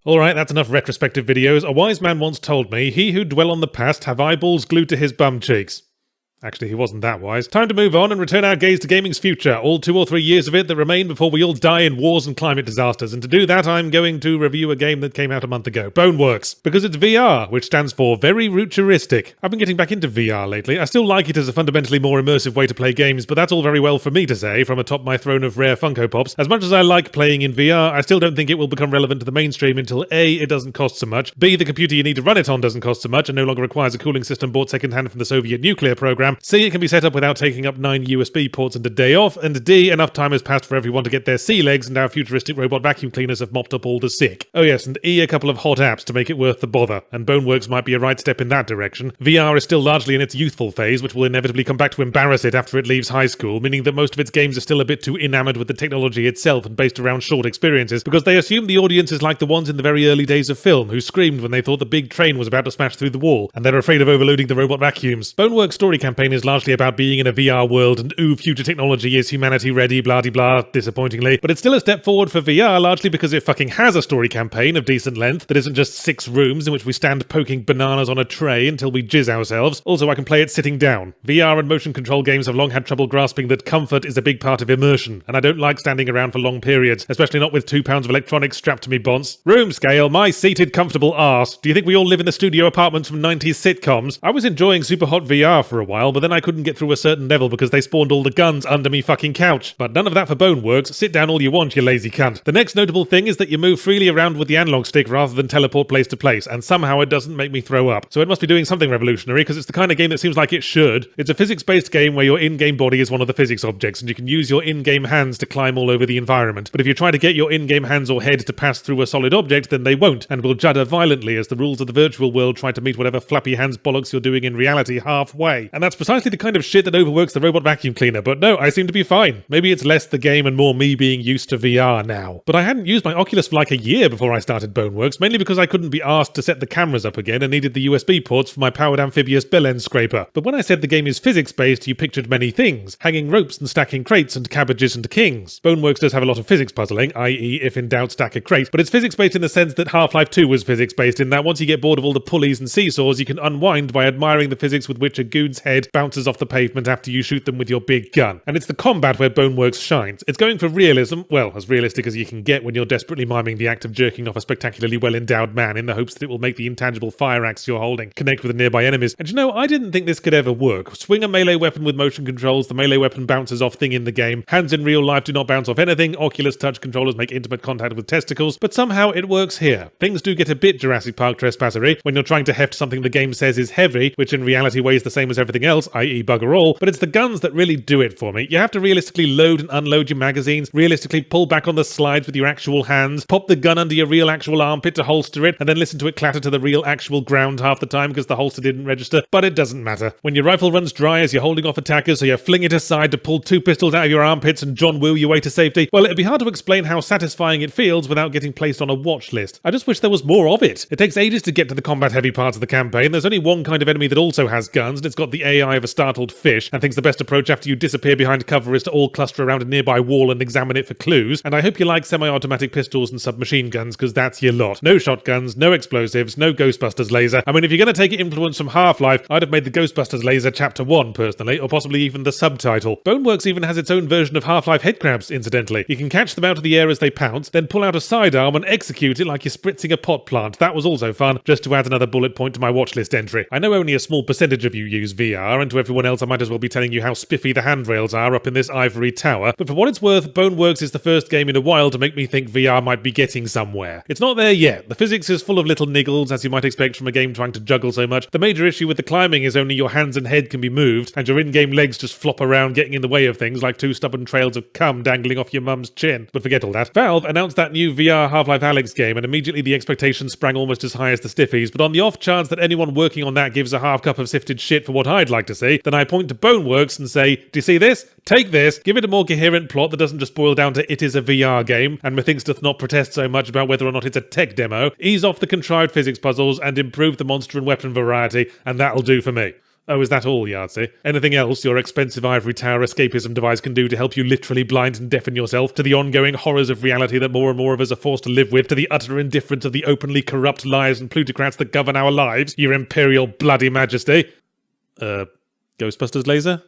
Alright, that's enough retrospective videos. A wise man once told me, "He who dwell on the past have eyeballs glued to his bum cheeks." Actually, he wasn't that wise. Time to move on and return our gaze to gaming's future, all 2 or 3 years of it that remain before we all die in wars and climate disasters. And to do that, I'm going to review a game that came out a month ago, Boneworks. Because it's VR, which stands for Very Futuristic. I've been getting back into VR lately. I still like it as a fundamentally more immersive way to play games, but that's all very well for me to say, from atop my throne of rare Funko Pops. As much as I like playing in VR, I still don't think it will become relevant to the mainstream until A, it doesn't cost so much, B, the computer you need to run it on doesn't cost so much and no longer requires a cooling system bought secondhand from the Soviet nuclear program, C, it can be set up without taking up 9 USB ports and a day off, and D, enough time has passed for everyone to get their sea legs and our futuristic robot vacuum cleaners have mopped up all the sick. Oh yes, and E, a couple of hot apps to make it worth the bother, and Boneworks might be a right step in that direction. VR is still largely in its youthful phase, which will inevitably come back to embarrass it after it leaves high school, meaning that most of its games are still a bit too enamored with the technology itself and based around short experiences, because they assume the audience is like the ones in the very early days of film, who screamed when they thought the big train was about to smash through the wall, and they're afraid of overloading the robot vacuums. Boneworks' story campaign is largely about being in a VR world and ooh, future technology, is humanity ready, blah-de-blah, disappointingly. But it's still a step forward for VR, largely because it fucking has a story campaign of decent length that isn't just 6 rooms in which we stand poking bananas on a tray until we jizz ourselves. Also, I can play it sitting down. VR and motion control games have long had trouble grasping that comfort is a big part of immersion, and I don't like standing around for long periods, especially not with 2 pounds of electronics strapped to me bonce. Room scale, my seated comfortable arse. Do you think we all live in the studio apartments from 90s sitcoms? I was enjoying super hot VR for a while, but then I couldn't get through a certain level because they spawned all the guns under me fucking couch. But none of that for Boneworks. Sit down all you want, you lazy cunt. The next notable thing is that you move freely around with the analog stick rather than teleport place to place, and somehow it doesn't make me throw up. So it must be doing something revolutionary, because it's the kind of game that seems like it should. It's a physics-based game where your in-game body is one of the physics objects, and you can use your in-game hands to climb all over the environment. But if you try to get your in-game hands or head to pass through a solid object, then they won't, and will judder violently as the rules of the virtual world try to meet whatever flappy hands bollocks you're doing in reality halfway. And that's precisely the kind of shit that overworks the robot vacuum cleaner, but no, I seem to be fine. Maybe it's less the game and more me being used to VR now. But I hadn't used my Oculus for like a year before I started Boneworks, mainly because I couldn't be asked to set the cameras up again and needed the USB ports for my powered amphibious bell end scraper. But when I said the game is physics-based, you pictured many things. Hanging ropes and stacking crates and cabbages and kings. Boneworks does have a lot of physics puzzling, i.e. if in doubt stack a crate, but it's physics-based in the sense that Half-Life 2 was physics-based in that once you get bored of all the pulleys and seesaws, you can unwind by admiring the physics with which a goon's head bounces off the pavement after you shoot them with your big gun. And it's the combat where Boneworks shines. It's going for realism, well, as realistic as you can get when you're desperately miming the act of jerking off a spectacularly well-endowed man in the hopes that it will make the intangible fire axe you're holding connect with the nearby enemies. And you know, I didn't think this could ever work. Swing a melee weapon with motion controls, the melee weapon bounces off thing in the game. Hands in real life do not bounce off anything. Oculus touch controllers make intimate contact with testicles, but somehow it works here. Things do get a bit Jurassic Park trespassery when you're trying to heft something the game says is heavy, which in reality weighs the same as everything else, i.e. bugger all, but it's the guns that really do it for me. You have to realistically load and unload your magazines, realistically pull back on the slides with your actual hands, pop the gun under your real actual armpit to holster it, and then listen to it clatter to the real actual ground half the time because the holster didn't register, but it doesn't matter. When your rifle runs dry as you're holding off attackers, so you fling it aside to pull 2 pistols out of your armpits and John Woo your way to safety, well, it'd be hard to explain how satisfying it feels without getting placed on a watch list. I just wish there was more of it. It takes ages to get to the combat-heavy parts of the campaign. There's only one kind of enemy that also has guns, and it's got the AI of a startled fish, and thinks the best approach after you disappear behind cover is to all cluster around a nearby wall and examine it for clues, and I hope you like semi-automatic pistols and submachine guns, because that's your lot. No shotguns, no explosives, no Ghostbusters laser. I mean, if you're going to take influence from Half-Life, I'd have made the Ghostbusters laser Chapter 1, personally, or possibly even the subtitle. Boneworks even has its own version of Half-Life headcrabs, incidentally. You can catch them out of the air as they pounce, then pull out a sidearm and execute it like you're spritzing a pot plant. That was also fun, just to add another bullet point to my watchlist entry. I know only a small percentage of you use VR, and to everyone else I might as well be telling you how spiffy the handrails are up in this ivory tower, but for what it's worth, Boneworks is the first game in a while to make me think VR might be getting somewhere. It's not there yet. The physics is full of little niggles, as you might expect from a game trying to juggle so much. The major issue with the climbing is only your hands and head can be moved, and your in-game legs just flop around getting in the way of things like 2 stubborn trails of cum dangling off your mum's chin. But forget all that. Valve announced that new VR Half-Life Alyx game, and immediately the expectations sprang almost as high as the stiffies, but on the off chance that anyone working on that gives a half cup of sifted shit for what I'd like to see, then I point to Boneworks and say, do you see this? Take this, give it a more coherent plot that doesn't just boil down to it is a VR game, and methinks doth not protest so much about whether or not it's a tech demo, ease off the contrived physics puzzles, and improve the monster and weapon variety, and that'll do for me. Oh, is that all, Yahtzee? Anything else your expensive ivory tower escapism device can do to help you literally blind and deafen yourself to the ongoing horrors of reality that more and more of us are forced to live with, to the utter indifference of the openly corrupt liars and plutocrats that govern our lives, your imperial bloody majesty? Ghostbusters laser?